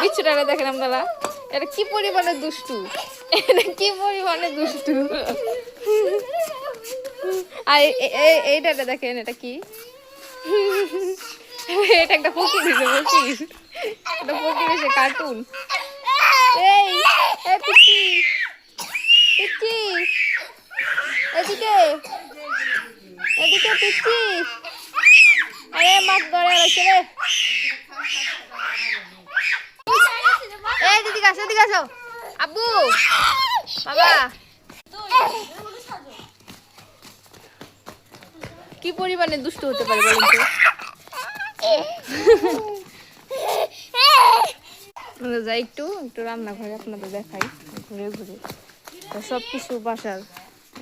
বিচ্ছুটা দেখেন আপনারা, এটা কি পরিমাণে দুষ্টু, এটা কি পরিমাণে দুষ্টু। আর এইটা দেখেন, এটা কি, এটা একটা ফকির হয়েছে, ফকির, এটা ফকির হয়েছে কার্টুন। এই পিচ্চি, পিচ্চি এদিকে, এদিকে পিচ্চি, আরে মাছ ধরে গেছে রে। এই দিদিকে আসো, এদিকে আসো আব্বু, বাবা। কি পরিমাণে দুষ্ট হতে পারে বলুন তো। যাই একটু একটু রান্নাঘরে আপনাদের দেখাই ঘুরে ঘুরে। সব কিছু বাসার,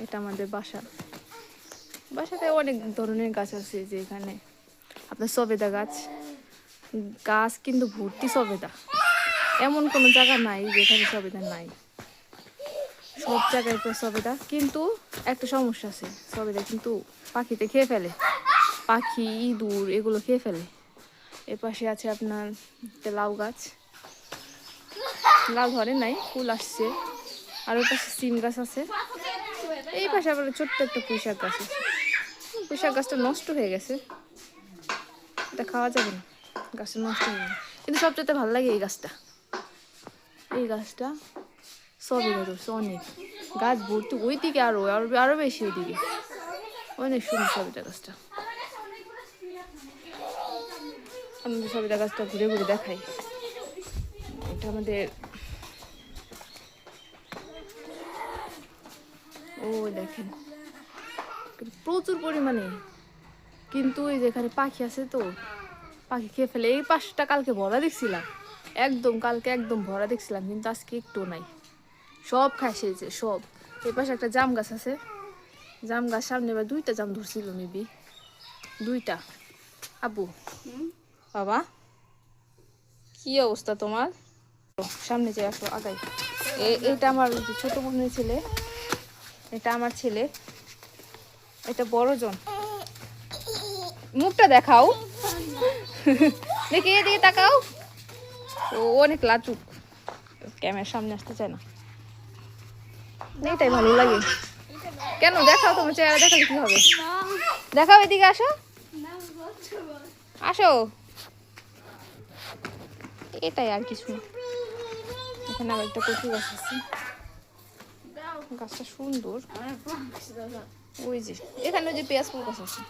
এটা আমাদের বাসা। বাসাতে অনেক ধরনের গাছ আছে, যে এখানে আপনার সবেদা গাছ, গাছ কিন্তু ভর্তি সবেদা, এমন কোনো জায়গা নাই যেখানে সবেদা নাই, সব জায়গায় সবেদা। কিন্তু একটা সমস্যা আছে, সবেদা কিন্তু পাখিতে খেয়ে ফেলে, পাখি ইঁদুর এগুলো খেয়ে ফেলে। এর পাশে আছে আপনার লাউ গাছ, লাউ ধরে নাই, ফুল আসছে। আর ওর পাশে সিম গাছ আছে। এই পাশে আবার ছোট্ট একটা পুঁইশাক গাছ আছে। পুঁইশাক গাছটা নষ্ট হয়ে গেছে, এটা খাওয়া যাবে না, গাছটা নষ্ট হয়ে গেছে। কিন্তু সবচেয়ে ভালো লাগে এই গাছটা, এই গাছটা সবেদা ধরছে অনেক, গাছ ভর্তি ওই দিকে, আরো আরো বেশি ওইদিকে, অনেক সুন্দর সবেদা গাছটা। আমাদের সবেদা গাছটা ঘুরে ঘুরে দেখাই। এটা আমাদের, ও দেখেন প্রচুর পরিমাণে, কিন্তু এই যেখানে পাখি আছে তো পাখি খেয়ে ফেলে। এই পাশটা কালকে ভরা দেখছিলাম, একদম কালকে একদম ভরা দেখছিলাম, কিন্তু আজকে একটু নাই, সব খাই সেছে সব। এই পাশে একটা জাম গাছ আছে, জাম গাছ সামনে এবার 2টা জাম ধরছিল, মেবি 2টা। আব্বু বাবা কি অবস্থা তোমার, সামনে যে আসো আগাই। এটা আমার ছোট বোনের ছেলে, এটা আমার ছেলে, এটা বড়জন। মুখটা দেখাও, দেখি এদিকে তাকাও। ও অনেক লাজুক, ক্যামেরার সামনে আসতে চায় না, এটাই ভালো লাগে। কেন দেখাও, তোমার চেহারা দেখালে কি হবে, দেখাও, এদিকে আসো, আসো। এটাই আর কিছু না। এখানে আবার একটা কচু গাছ আছে, গাছটা সুন্দর। ওই যে এখানে যে পেঁয়াজ ফুল গাছ আছে।